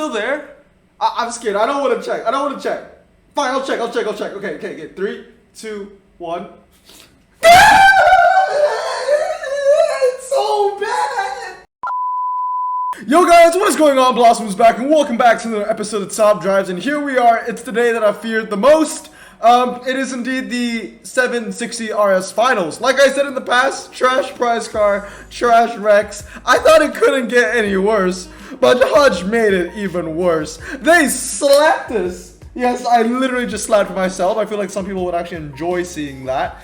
still there? I'm scared. I don't want to check. Fine, I'll check. Okay. 3, 2, 1. It's so bad. Yo guys, what is going on? Blossom's back, and welcome back to another episode of Top Drives. And here we are. It's the day that I feared the most. It is indeed the 760 RS finals. Like I said in the past, trash prize car, trash Rex. I thought it couldn't get any worse, but Hutch made it even worse. They slapped us. Yes, I literally just slapped myself. I feel like some people would actually enjoy seeing that.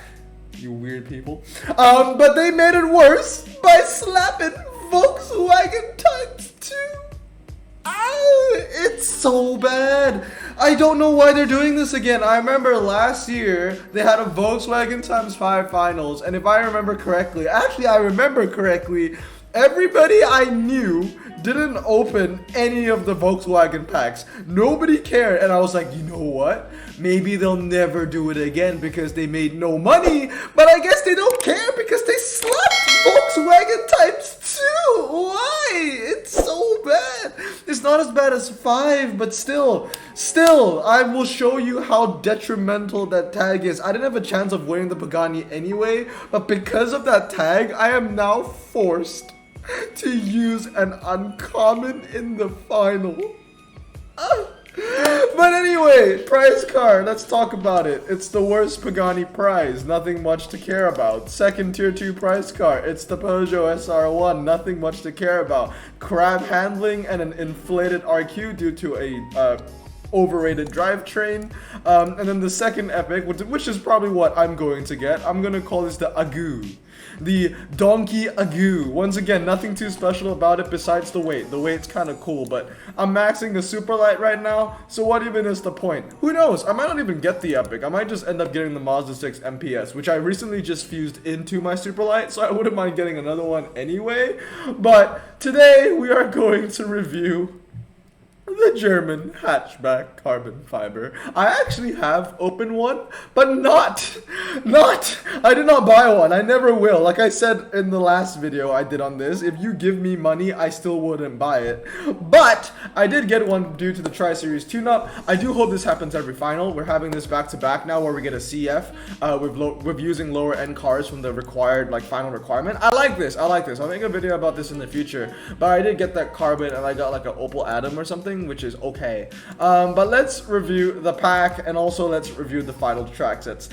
You weird people. But they made it worse by slapping Volkswagen times 2. It's so bad. I don't know why they're doing this again. I remember last year they had a Volkswagen times 5 finals, and if I remember correctly, everybody I knew didn't open any of the Volkswagen packs. Nobody cared, and I was like, you know what? Maybe they'll never do it again because they made no money, but I guess they don't care because they slapped Volkswagen times 2. Why? It's so bad. It's not as bad as 5, but still, I will show you how detrimental that tag is. I didn't have a chance of winning the Pagani anyway, but because of that tag, I am now forced to use an uncommon in the final. But anyway, prize car, let's talk about it. It's the worst Pagani prize, nothing much to care about. Second tier 2 prize car, it's the Peugeot SR1, nothing much to care about. Crab handling and an inflated RQ due to a overrated drivetrain. And then the second epic, which is probably what I'm going to get. I'm gonna call this the Agu. The Donkey Agu. Once again, nothing too special about it besides the weight. The weight's kind of cool, but I'm maxing the Superlight right now, so what even is the point? Who knows? I might not even get the epic. I might just end up getting the Mazda 6 MPS, which I recently just fused into my Superlight, so I wouldn't mind getting another one anyway. But today we are going to review the German hatchback carbon fiber. I actually have opened one, but I did not buy one. I never will. Like I said in the last video I did on this, if you give me money, I still wouldn't buy it. But I did get one due to the Tri-Series tune-up. I do hope this happens every final. We're having this back-to-back now where we get a CF with using lower end cars from the required, like, final requirement. I like this. I'll make a video about this in the future. But I did get that carbon, and I got like an Opel Adam or something, which is okay. But let's review the pack, and also let's review the final track sets.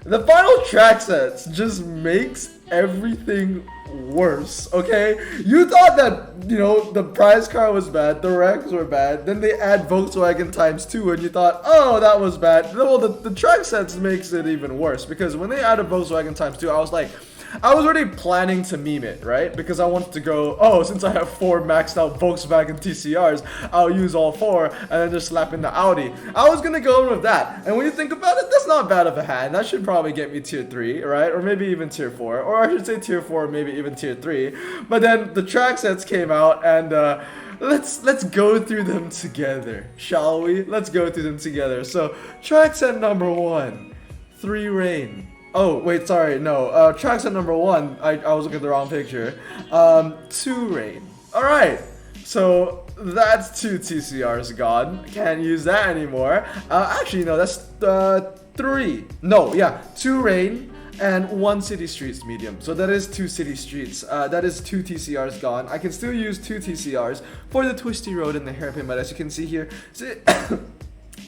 The final track sets just makes everything worse, okay? You thought that, you know, the prize car was bad, the Rex were bad, then they add Volkswagen times 2, and you thought, oh, that was bad. Well, the track sets makes it even worse, because when they added Volkswagen times 2, I was already planning to meme it, right? Because I wanted to go, oh, since I have 4 maxed out Volkswagen TCRs, I'll use all 4 and then just slap in the Audi. I was gonna go in with that. And when you think about it, that's not bad of a hand. That should probably get me tier 3, right? Or maybe even tier 4. Or I should say tier 4, maybe even tier 3. But then the track sets came out, and let's go through them together, shall we? Let's go through them together. So track set number 1, 3 Rain. Oh, wait, sorry, no. Track set number 1, I was looking at the wrong picture. 2 Rain. Alright, so that's 2 TCRs gone. Can't use that anymore. Actually, no, that's 3. No, yeah, 2 Rain and 1 City Streets medium. So that is 2 City Streets. That is 2 TCRs gone. I can still use 2 TCRs for the Twisty Road and the Hairpin, but as you can see here,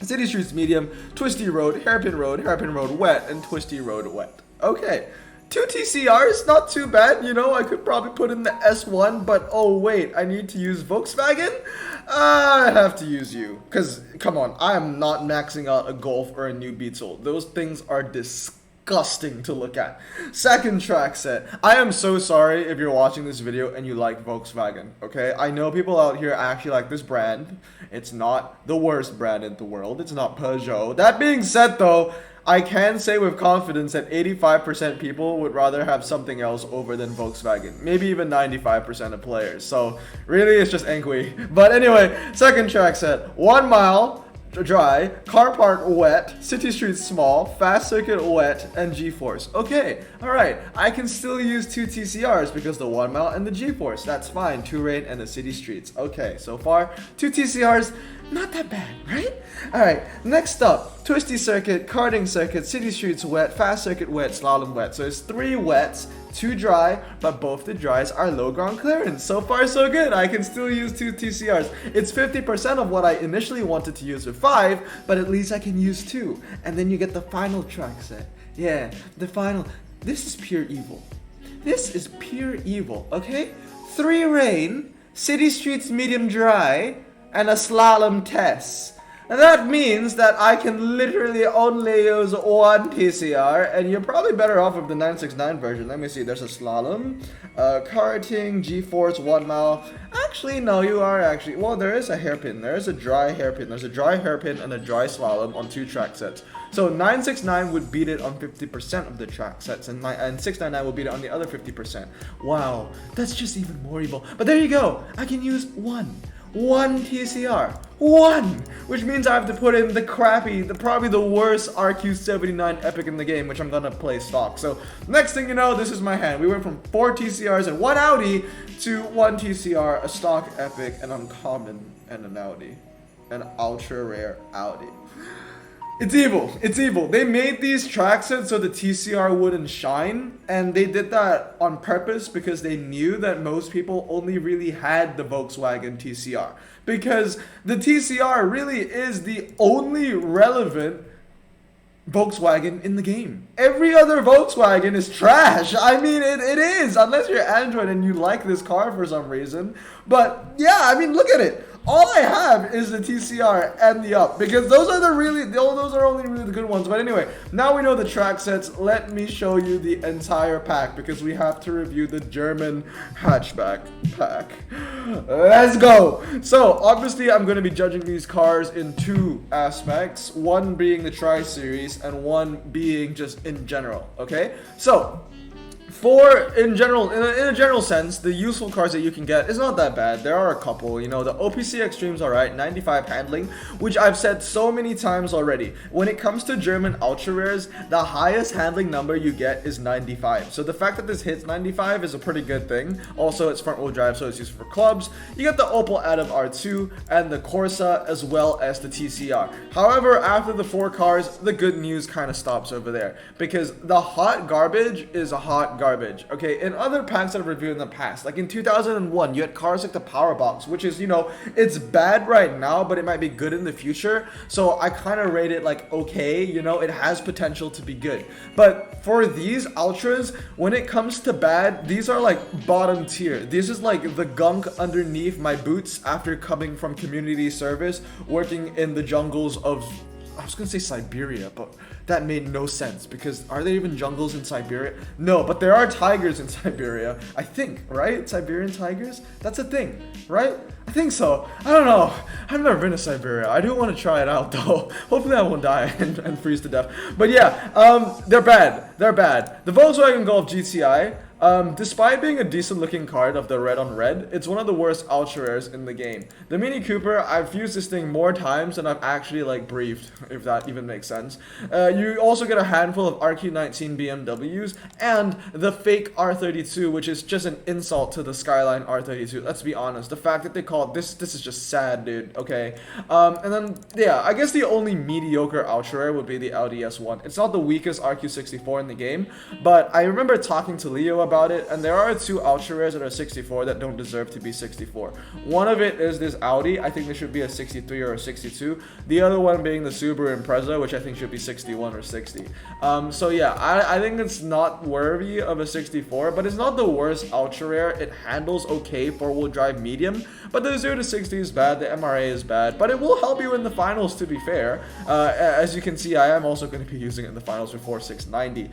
City Streets medium, Twisty Road wet, and Twisty Road wet. Okay, 2 TCRs, not too bad. You know, I could probably put in the S1, but oh wait, I need to use Volkswagen? I have to use you, because come on, I am not maxing out a Golf or a new Beetle. Those things are disgusting to look at. Second track set. I am so sorry if you're watching this video and you like Volkswagen, okay? I know people out here actually like this brand. It's not the worst brand in the world. It's not Peugeot. That being said though, I can say with confidence that 85% people would rather have something else over than Volkswagen. Maybe even 95% of players. So really it's just Enkui. But anyway, second track set. 1 mile. dry, car park wet, city streets small, fast circuit wet, and G-force. Okay, alright, I can still use 2 TCRs because the 1 mile and the G-force. That's fine, 2 rain and the city streets. Okay, so far, 2 TCRs, not that bad, right? Alright, next up, twisty circuit, karting circuit, city streets wet, fast circuit wet, slalom wet. So it's 3 wets, 2 dry, but both the dries are low ground clearance. So far so good, I can still use 2 TCRs. It's 50% of what I initially wanted to use with 5, but at least I can use 2. And then you get the final track set. Yeah, the final. This is pure evil. This is pure evil, okay? 3 rain, city streets medium dry, and a slalom test. And that means that I can literally only use 1 TCR, and you're probably better off with the 969 version. Let me see, there's a slalom, karting, G-force, 1 mile. Actually, no, you are actually, well, there is a hairpin. There is a dry hairpin. There's a dry hairpin and a dry slalom on 2 track sets. So 969 would beat it on 50% of the track sets, and 699 will beat it on the other 50%. Wow, that's just even more evil. But there you go, I can use 1 TCR. 1! Which means I have to put in the crappy, probably the worst RQ79 epic in the game, which I'm gonna play stock. So, next thing you know, this is my hand. We went from 4 TCRs and 1 Audi to 1 TCR, a stock epic, an uncommon, and an Audi. An ultra rare Audi. It's evil. It's evil. They made these track sets so the TCR wouldn't shine, and they did that on purpose because they knew that most people only really had the Volkswagen TCR. Because the TCR really is the only relevant Volkswagen in the game. Every other Volkswagen is trash. I mean, it is, unless you're Android and you like this car for some reason. But yeah, I mean, look at it. All I have is the TCR and the up, because those are those are only really the good ones. But anyway, now we know the track sets. Let me show you the entire pack, because we have to review the German hatchback pack. Let's go. So obviously I'm going to be judging these cars in 2 aspects, one being the Tri-Series and one being just in general. Okay, so in a general sense, the useful cars that you can get is not that bad. There are a couple, you know, the OPC Extreme's alright, 95 handling, which I've said so many times already. When it comes to German ultra rares, the highest handling number you get is 95. So the fact that this hits 95 is a pretty good thing. Also, it's front wheel drive, so it's used for clubs. You get the Opel Adam R2 and the Corsa, as well as the TCR. However, after the 4 cars, the good news kind of stops over there, because the hot garbage is a hot garbage. Okay, in other packs that I've reviewed in the past, like in 2001, you had cars like the Powerbox, which is, you know, it's bad right now, but it might be good in the future. So I kind of rate it like okay, you know, it has potential to be good. But for these ultras, when it comes to bad, these are like bottom tier. This is like the gunk underneath my boots after coming from community service, working in the jungles of, I was gonna say Siberia, but that made no sense, because are there even jungles in Siberia? No, but there are tigers in Siberia, I think, right? Siberian tigers? That's a thing, right? I think so. I don't know. I've never been to Siberia. I do want to try it out, though. Hopefully I won't die and freeze to death. But yeah, they're bad. They're bad. The Volkswagen Golf GTI, despite being a decent looking card of the red on red, it's one of the worst ultra rares in the game. The Mini Cooper, I've used this thing more times than I've actually like breathed, if that even makes sense. You also get a handful of RQ19 BMWs and the fake R32, which is just an insult to the Skyline R32. Let's be honest. The fact that they call it this is just sad, dude. Okay. And then yeah, I guess the only mediocre ultra rare would be the Audi S1. It's not the weakest RQ64 in the game, but I remember talking to Leo about it, and there are 2 ultra rares that are 64 that don't deserve to be 64. One of it is this Audi. I think there should be a 63 or a 62. The other one being the Subaru Impreza, which I think should be 61 or 60. So yeah, I think it's not worthy of a 64, but it's not the worst ultra rare. It handles okay 4-wheel drive medium, but the 0 to 60 is bad, the MRA is bad, but it will help you in the finals, to be fair. As you can see, I am also going to be using it in the finals for 4690.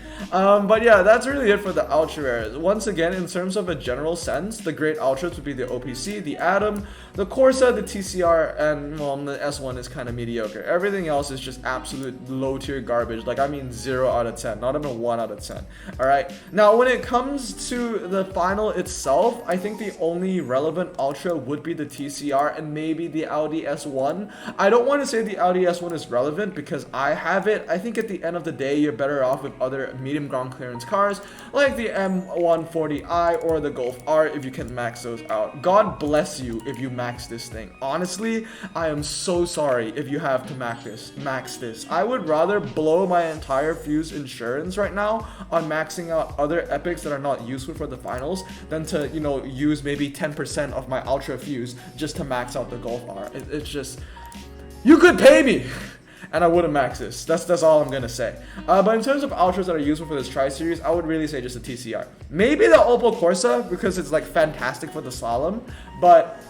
But yeah, that's really it for the ultra rares. there. Once again, in terms of a general sense, the great ultras would be the OPC, the Atom, the Corsa, the TCR, and well, the S1 is kind of mediocre. Everything else is just absolute low tier garbage. Like, I mean 0 out of 10, not even 1 out of 10. Alright, now when it comes to the final itself, I think the only relevant ultra would be the TCR and maybe the Audi S1. I don't want to say the Audi S1 is relevant because I have it. I think at the end of the day, you're better off with other medium ground clearance cars like the M140i or the Golf R if you can max those out. God bless you if you max this thing. Honestly, I am so sorry if you have to max this. I would rather blow my entire fuse insurance right now on maxing out other epics that are not useful for the finals than to, you know, use maybe 10% of my ultra fuse just to max out the Golf R. It's just, you could pay me and I wouldn't max this. That's all I'm gonna say. But in terms of ultras that are useful for this tri-series, I would really say just a TCR. Maybe the Opel Corsa because it's like fantastic for the slalom, but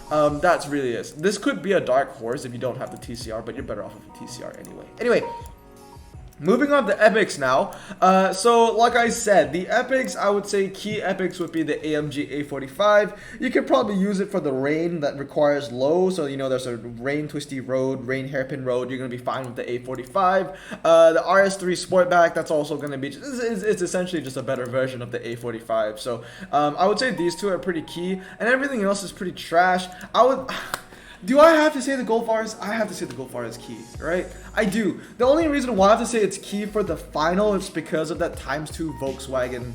that's really it. This could be a dark horse if you don't have the TCR, but you're better off with the TCR anyway. Anyway, moving on to epics now. So like I said, the epics, I would say key epics would be the AMG A45. You can probably use it for the rain that requires low. So, you know, there's a rain twisty road, rain hairpin road. You're going to be fine with the A45. The RS3 Sportback, that's also going to be, it's essentially just a better version of the A45. So I would say these two are pretty key and everything else is pretty trash. Do I have to say the Golf R is? I have to say the Golf R is key, right? I do. The only reason why I have to say it's key for the final is because of that ×2 Volkswagen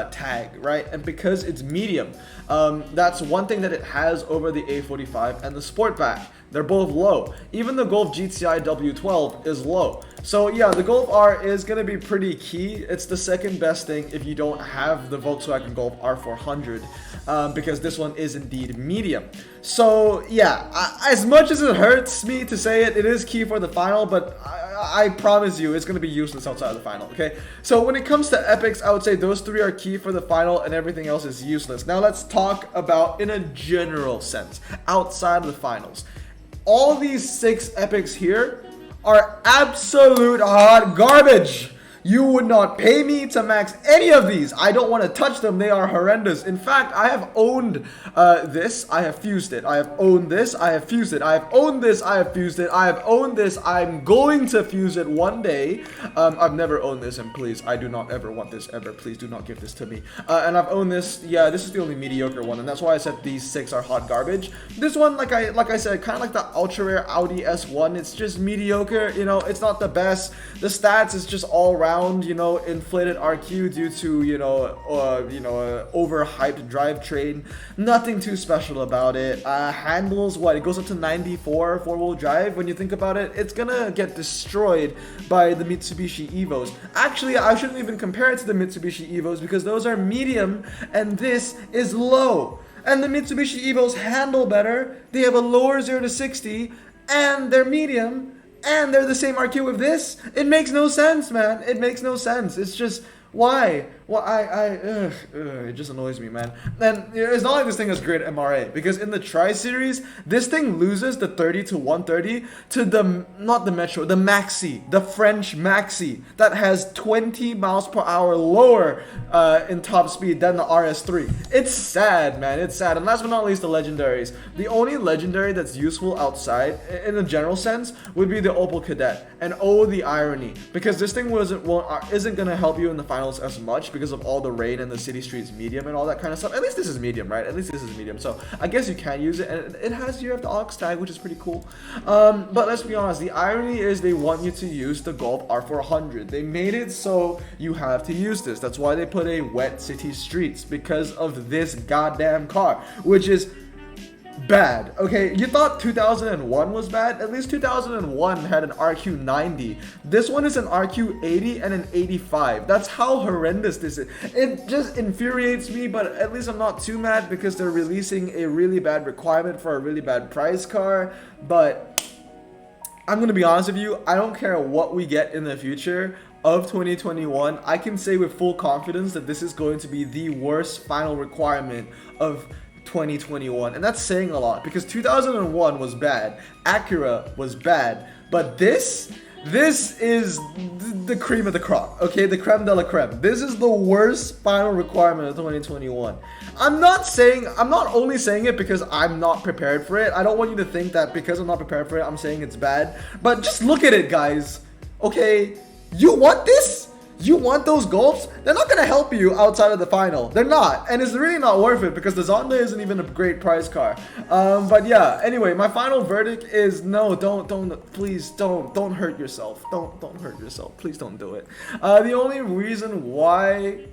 tag, right? And because it's medium. That's one thing that it has over the A45 and the Sportback. They're both low. Even the Golf GTI W12 is low. So yeah, the Golf R is going to be pretty key. It's the second best thing if you don't have the Volkswagen Golf R400 because this one is indeed medium. So yeah, as much as it hurts me to say it, it is key for the final, but I promise you it's going to be useless outside of the final, okay? So when it comes to epics, I would say those three are key for the final and everything else is useless. Now let's talk about in a general sense, outside of the finals. All these 6 epics here are absolute hot garbage. You would not pay me to max any of these. I don't want to touch them. They are horrendous. In fact, I have owned this. I have fused it. I have owned this. I have fused it. I have owned this. I have fused it. I have owned this. I'm going to fuse it one day. I've never owned this, and please, I do not ever want this ever. Please do not give this to me. And I've owned this. Yeah, this is the only mediocre one, and that's why I said these 6 are hot garbage. This one, like I said, kind of like the ultra rare Audi S1. It's just mediocre. You know, it's not the best. The stats is just all around. You know, inflated RQ due to, you know, overhyped drivetrain. Nothing too special about it. Handles, what? It goes up to 94 four-wheel drive. When you think about it, it's gonna get destroyed by the Mitsubishi Evos. Actually, I shouldn't even compare it to the Mitsubishi Evos because those are medium and this is low. And the Mitsubishi Evos handle better. They have a lower 0 to 60 and they're medium. And they're the same RQ with this? It makes no sense, man. It makes no sense. It's just, why? Well, it just annoys me, man. And it's not like this thing has great MRA, because in the Tri-Series, this thing loses the 30 to 130 to the, not the Metro, the Maxi, the French Maxi, that has 20 miles per hour lower in top speed than the RS3. It's sad, man. It's sad. And last but not least, the legendaries. The only legendary that's useful outside, in a general sense, would be the Opel Kadett. And oh, the irony, because this thing isn't going to help you in the finals as much, because of all the rain and the city streets medium and all that kind of stuff. At least this is medium, right? At least this is medium. So I guess you can use it, and it has UF the aux tag, which is pretty cool. But let's be honest, the irony is they want you to use the Golf R400. They made it so you have to use this. That's why they put a wet city streets, because of this goddamn car, which is bad. Okay, you thought 2001 was bad? At least 2001 had an RQ90. This one is an RQ80 and an 85. That's how horrendous this is. It just infuriates me, but at least I'm not too mad because they're releasing a really bad requirement for a really bad price car. But I'm gonna be honest with you, I don't care what we get in the future of 2021. I can say with full confidence that this is going to be the worst final requirement of 2021, and that's saying a lot, because 2001 was bad, Acura was bad, but this is the cream of the crop, okay? The creme de la creme. This is the worst final requirement of 2021. I'm not only saying it because I'm not prepared for it. I don't want you to think that because I'm not prepared for it, I'm saying it's bad. But just look at it, guys. Okay? You want this? You want those golds? They're not going to help you outside of the final. They're not. And it's really not worth it because the Zonda isn't even a great prize car. But yeah, anyway, my final verdict is no, please don't hurt yourself. Don't hurt yourself. Please don't do it. The only reason why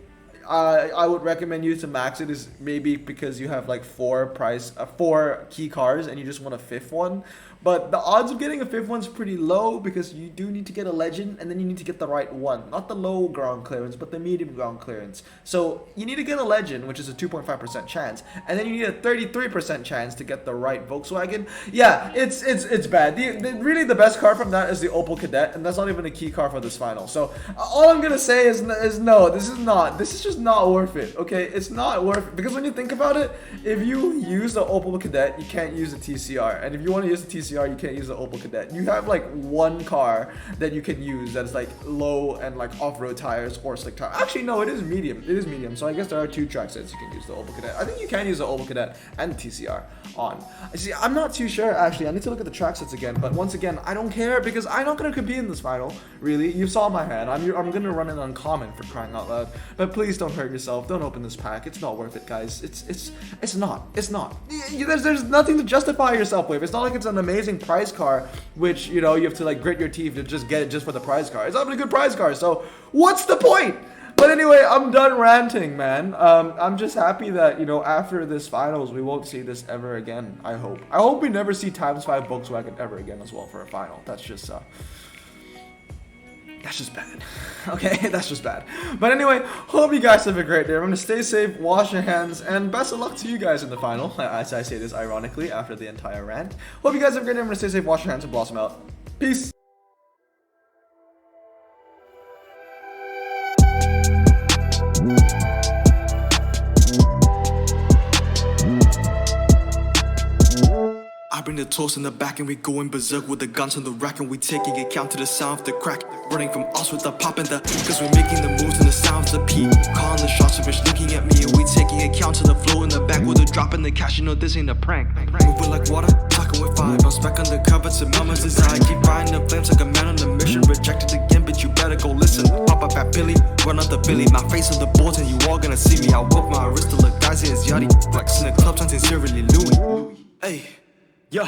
I would recommend you to max it is maybe because you have like four key cars and you just want a fifth one. But the odds of getting a fifth one's pretty low because you do need to get a legend and then you need to get the right one. Not the low ground clearance, but the medium ground clearance. So you need to get a legend, which is a 2.5% chance. And then you need a 33% chance to get the right Volkswagen. Yeah, it's bad. Really the best car from that is the Opel Kadett, and that's not even a key car for this final. So all I'm gonna say is no, this is just not worth it, okay? It's not worth it. Because when you think about it, if you use the Opel Kadett, you can't use the TCR. And if you want to use the TCR, you can't use the Opel Kadett. You have like one car that you can use that's like low and like off-road tires or slick tires. Actually, no, it is medium. It is medium. So I guess there are two track sets you can use the Opel Kadett. I think you can use the Opel Kadett and the TCR on. See, I'm not too sure actually. I need to look at the track sets again. But once again, I don't care because I'm not gonna compete in this final. Really, you saw my hand. I'm gonna run it uncommon for crying out loud. But please don't hurt yourself. Don't open this pack. It's not worth it, guys. It's not. There's nothing to justify yourself with. It's not like it's an amazing prize car, which you have to like grit your teeth to just get it just for the prize car. It's not even a good prize car, so what's the point? But anyway, I'm done ranting, man. I'm just happy that after this finals we won't see this ever again. I hope we never see ×5 Volkswagen ever again as well for a final. That's just bad. Okay, that's just bad. But anyway, hope you guys have a great day. Remember to stay safe, wash your hands, and best of luck to you guys in the final. As I say this ironically after the entire rant. Hope you guys have a great day. Remember to stay safe, wash your hands, and blossom out. Peace. I bring the toast in the back and we going berserk with the guns on the rack and we taking account to the sound of the crack. Running from us with the pop and the cause we're making the moves and the sounds of the P. Calling the shots of bitch looking at me and we taking account to the flow in the back with a drop in the cash. This ain't a prank. Moving like water, talking with fire. Bounce back on the cover to mama's desire. Keep riding the flames like a man on a mission. Rejected again, but you better go listen. Pop up at Billy, run up the Billy. My face on the boards and you all gonna see me. I work my wrist to look dicey as Yachty. Flexing the club, something sincerely Louis. Hey.